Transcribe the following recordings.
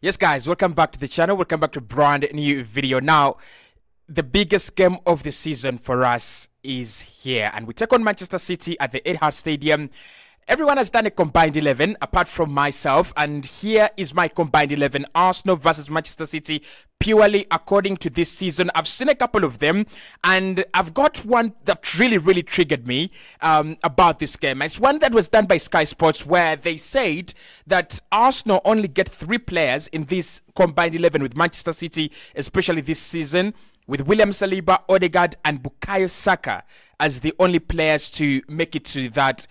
Yes, guys, welcome back to the channel. Welcome back to a brand new video. Now, the biggest game of the season for us is here, and we take on Manchester City at the Etihad Stadium. Everyone has done a combined 11 apart from myself, and here is my combined 11: Arsenal versus Manchester City, purely according to this season. I've seen a couple of them, and I've got one that really triggered me about this game. It's one that was done by Sky Sports, where they said that Arsenal only get 3 players in this combined 11 with Manchester City, especially this season, with William Saliba, Odegaard, and Bukayo Saka as the only players to make it to that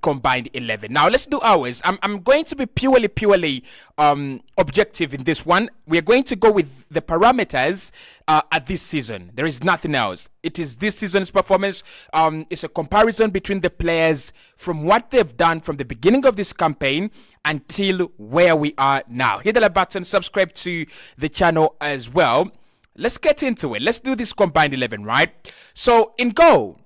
combined 11. Now, let's do ours. I'm going to be purely objective in this one. We are going to go with the parameters at this season. There is nothing else. It is this season's performance. It's a comparison between the players from what they've done from the beginning of this campaign until where we are now. Hit the like button, subscribe to the channel as well. Let's get into it. Let's do this combined 11, right? So, in goal,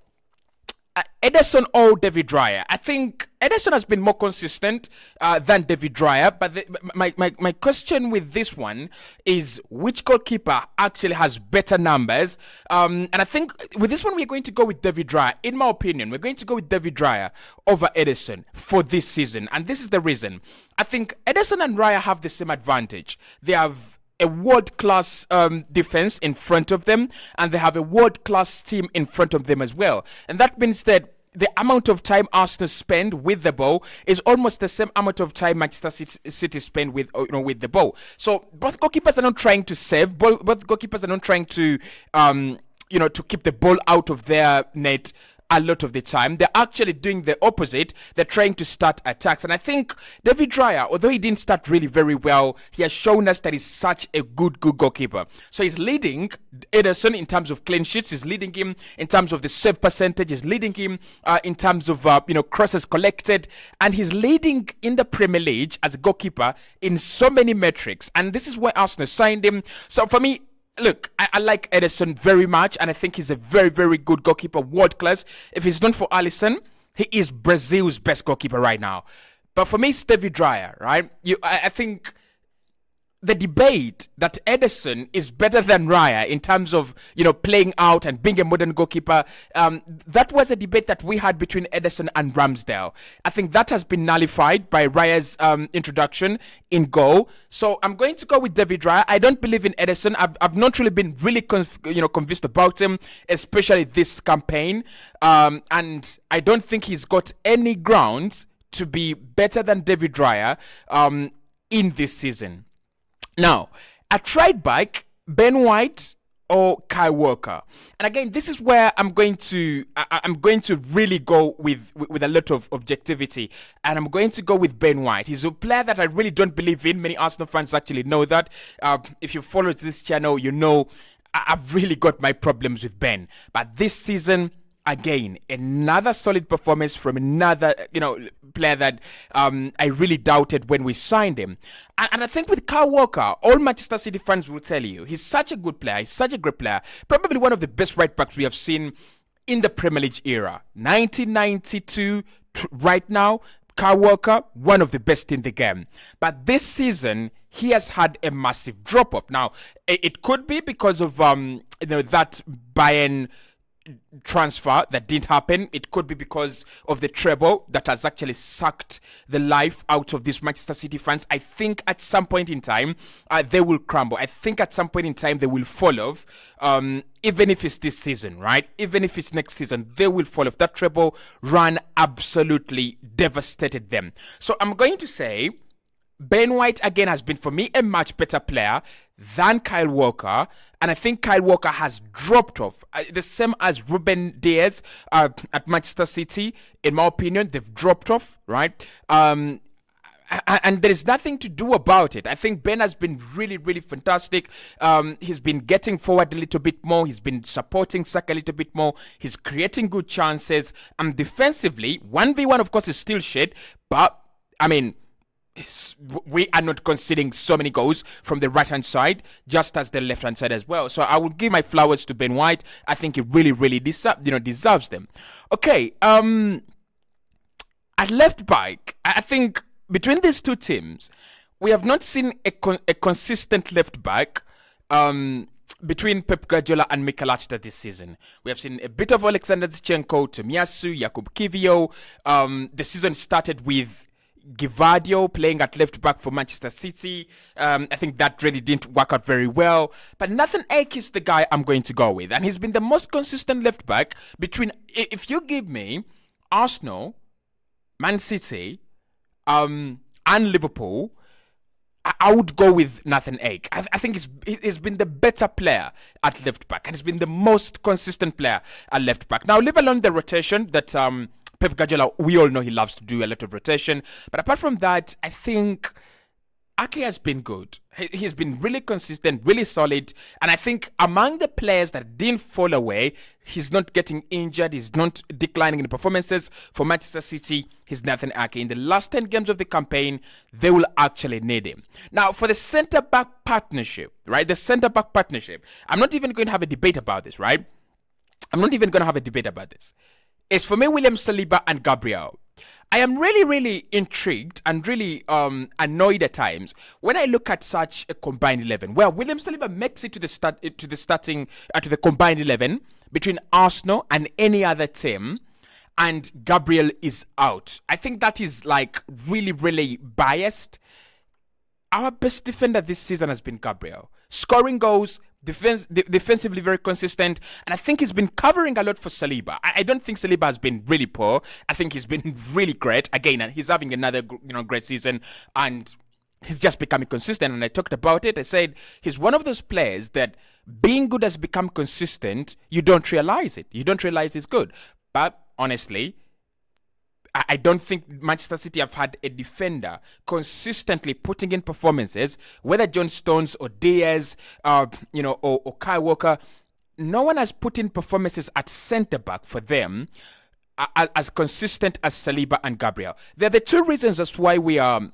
Ederson or David Raya. I think Ederson has been more consistent than David Raya, but my question with this one is which goalkeeper actually has better numbers? And I think with this one, we're going to go with David Raya. In my opinion, we're going to go with David Raya over Ederson for this season. And this is the reason. I think Ederson and Raya have the same advantage. They have a world-class defense in front of them, and they have a world-class team in front of them as well. And that means that the amount of time Arsenal spend with the ball is almost the same amount of time Manchester City spend with with the ball. So both goalkeepers are not trying to save. Both goalkeepers are not trying to to keep the ball out of their net a lot of the time. They're actually doing the opposite. They're trying to start attacks. And I think David Raya, although he didn't start really very well, he has shown us that he's such a good goalkeeper. So he's leading Ederson in terms of clean sheets. He's leading him in terms of the save percentage. He's leading him in terms of crosses collected. And he's leading in the Premier League as a goalkeeper in so many metrics. And this is why Arsenal signed him. So for me, look, I like Ederson very much, and I think he's a very good goalkeeper, world class. If it's not for Alisson, he is Brazil's best goalkeeper right now. But for me, it's David Raya, right? I think the debate that Ederson is better than Raya in terms of playing out and being a modern goalkeeper, that was a debate that we had between Ederson and Ramsdale. I think that has been nullified by Raya's introduction in goal. So I'm going to go with David Raya. I don't believe in Ederson. I've not really been convinced about him, especially this campaign, and I don't think he's got any grounds to be better than David Raya in this season. Now, I tried back Ben White or Kyle Walker, and again, this is where I'm going to really go with a lot of objectivity, and I'm going to go with Ben White. He's a player that I really don't believe in. Many Arsenal fans actually know that. If you follow this channel, you know I've really got my problems with Ben, but this season, again, another solid performance from another, player that I really doubted when we signed him. And I think with Kyle Walker, all Manchester City fans will tell you, he's such a good player. He's such a great player. Probably one of the best right backs we have seen in the Premier League era. 1992 right now, Kyle Walker, one of the best in the game. But this season, he has had a massive drop-off. Now, it could be because of that Bayern transfer that didn't happen. It could be because of the treble that has actually sucked the life out of these Manchester City fans. I think at some point in time they will crumble. I think at some point in time they will fall off, even if it's this season, right? Even if it's next season, they will fall off. That treble run absolutely devastated them. So I'm going to say Ben White, again, has been, for me, a much better player than Kyle Walker. And I think Kyle Walker has dropped off. The same as Ruben Diaz at Manchester City. In my opinion, they've dropped off, right? And there is nothing to do about it. I think Ben has been really fantastic. He's been getting forward a little bit more. He's been supporting Saka a little bit more. He's creating good chances. And defensively, 1v1, of course, is still shit. But, I mean, we are not conceding so many goals from the right hand side, just as the left hand side as well. So I will give my flowers to Ben White. I think he really deserves them. Okay, at left back, I think between these two teams, we have not seen a consistent left back between Pep Guardiola and Mikel Arteta this season. We have seen a bit of Alexander Zinchenko, Tomiyasu, Jakub Kivio. The season started with Givardio playing at left back for Manchester City. I think that really didn't work out very well. But Nathan Ake is the guy I'm going to go with. And he's been the most consistent left back between, if you give me Arsenal, Man City, and Liverpool, I would go with Nathan Ake. I think he's been the better player at left back, and he's been the most consistent player at left back. Now, leave alone the rotation that Pep Guardiola, we all know he loves to do a lot of rotation. But apart from that, I think Ake has been good. He's been really consistent, really solid. And I think among the players that didn't fall away, he's not getting injured, he's not declining in performances. For Manchester City, he's Nathan Ake. In the last 10 games of the campaign, they will actually need him. Now, for the centre-back partnership, right? The centre-back partnership, I'm not even going to have a debate about this, right? I'm not even going to have a debate about this. It's for me, William Saliba and Gabriel. I am really, really intrigued and really annoyed at times when I look at such a combined 11. Well, William Saliba makes it to the combined 11 between Arsenal and any other team, and Gabriel is out. I think that is like really, really biased. Our best defender this season has been Gabriel. Scoring goals, defensively very consistent, and I think he's been covering a lot for Saliba. I don't think Saliba has been really poor. I think he's been really great. Again, he's having another great season, and he's just becoming consistent. And I talked about it. I said he's one of those players that being good has become consistent. You don't realize it. You don't realize he's good. But honestly, I don't think Manchester City have had a defender consistently putting in performances, whether John Stones or Diaz, or Kyle Walker. No one has put in performances at centre back for them as consistent as Saliba and Gabriel. They're the two reasons as why we are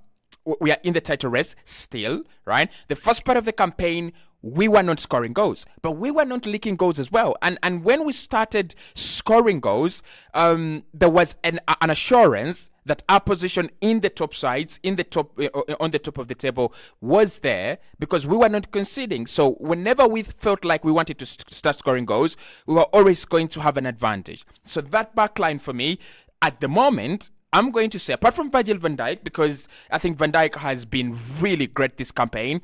in the title race still, right? The first part of the campaign, we were not scoring goals, but we were not leaking goals as well. And when we started scoring goals, there was an assurance that our position in the top sides, on the top of the table, was there because we were not conceding. So whenever we felt like we wanted to start scoring goals, we were always going to have an advantage. So that backline for me, at the moment, I'm going to say, apart from Virgil van Dijk, because I think Van Dijk has been really great this campaign,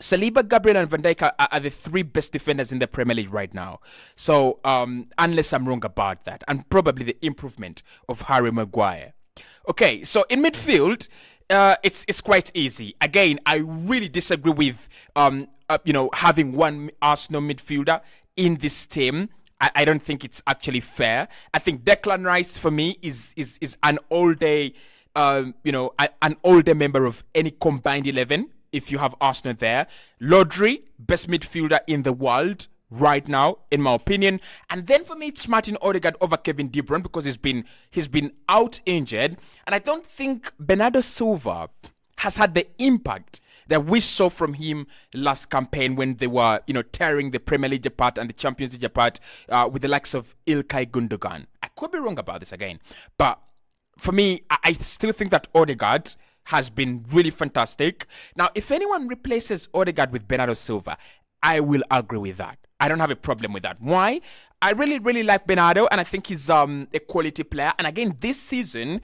Saliba, Gabriel, and Van Dijk are the three best defenders in the Premier League right now. So, unless I'm wrong about that, and probably the improvement of Harry Maguire. Okay, so in midfield, it's quite easy. Again, I really disagree with having one Arsenal midfielder in this team. I don't think it's actually fair. I think Declan Rice for me is an all-day, an all-day member of any combined 11. If you have Arsenal there, Rodri, best midfielder in the world right now, in my opinion. And then for me, it's Martin Odegaard over Kevin De Bruyne because he's been out injured, and I don't think Bernardo Silva has had the impact that we saw from him last campaign when they were, tearing the Premier League apart and the Champions League apart with the likes of Ilkay Gundogan. I could be wrong about this again, but for me, I still think that Odegaard has been really fantastic. Now, if anyone replaces Odegaard with Bernardo Silva, I will agree with that. I don't have a problem with that. Why? I really, really like Bernardo, and I think he's a quality player. And again, this season,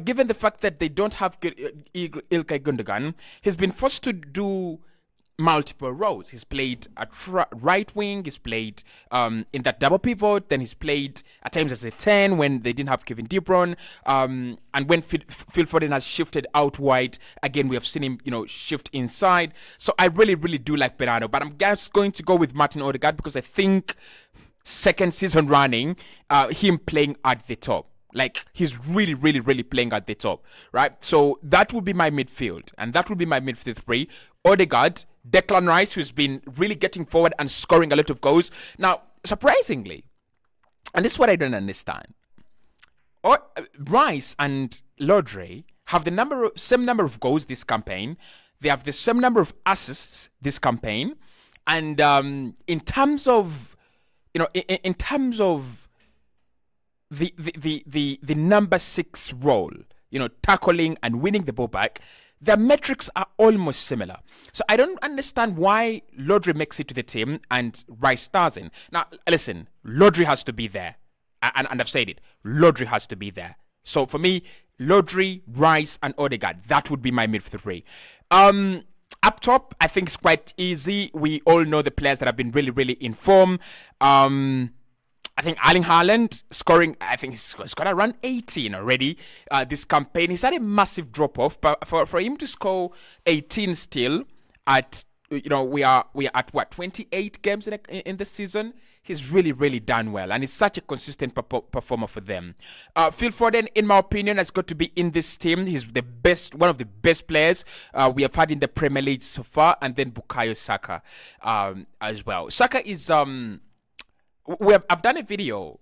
given the fact that they don't have Ilkay Gundogan, he's been forced to do multiple roles. He's played at right wing, he's played in that double pivot, then he's played at times as a 10 when they didn't have Kevin De Bruyne, and when Phil Foden has shifted out wide, again we have seen him shift inside. So I really, really do like Bernardo, but I'm just going to go with Martin Odegaard because I think second season running, him playing at the top. Like, he's really, really, really playing at the top, right? So that would be my midfield, and that would be my midfield three. Odegaard, Declan Rice, who's been really getting forward and scoring a lot of goals. Now, surprisingly, and this is what I don't understand, Rice and Rodri have the same number of goals this campaign. They have the same number of assists this campaign, and in terms of the number 6 role, tackling and winning the ball back, their metrics are almost similar. So I don't understand why Lodri makes it to the team and Rice doesn't. Now, listen, Lodri has to be there. And I've said it. Lodri has to be there. So for me, Lodri, Rice, and Odegaard, that would be my midfield three. Up top, I think it's quite easy. We all know the players that have been really, really in form. I think Erling Haaland scoring, I think he's got around 18 already this campaign. He's had a massive drop-off, but for him to score 18 still at, we are at what, 28 games in the season? He's really, really done well, and he's such a consistent performer for them. Phil Foden, in my opinion, has got to be in this team. He's the best, one of the best players we have had in the Premier League so far, and then Bukayo Saka as well. Saka is... I've done a video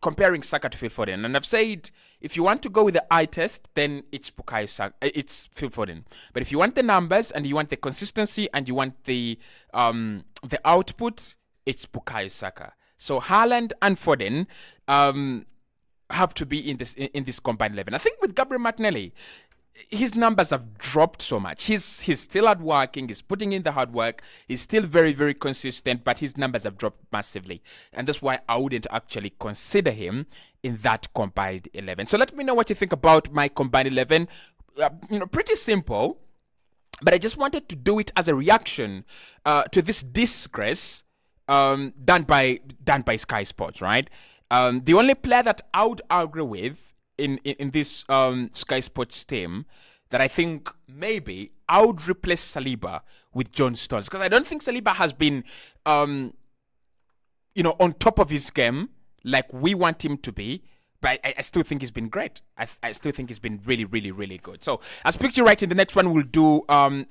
comparing Saka to Phil Foden, and I've said if you want to go with the eye test, then it's Bukayo Saka, it's Phil Foden. But if you want the numbers and you want the consistency and you want the output, it's Bukayo Saka. So Haaland and Foden have to be in this combined 11. I think with Gabriel Martinelli, his numbers have dropped so much. He's still hard working. He's putting in the hard work. He's still very, very consistent, but his numbers have dropped massively. And that's why I wouldn't actually consider him in that combined 11. So let me know what you think about my combined 11. Pretty simple, but I just wanted to do it as a reaction to this disgrace done by Sky Sports, right? The only player that I would agree with in this Sky Sports team that I think maybe I would replace Saliba with John Stones, because I don't think Saliba has been on top of his game like we want him to be, but I still think he's been great. I still think he's been really, really, really good. So I'll speak to you right in the next one. We'll do an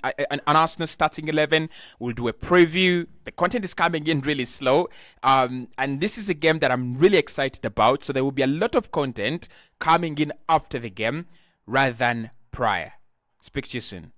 Arsenal starting 11. We'll do a preview. The content is coming in really slow. And this is a game that I'm really excited about. So there will be a lot of content coming in after the game rather than prior. Speak to you soon.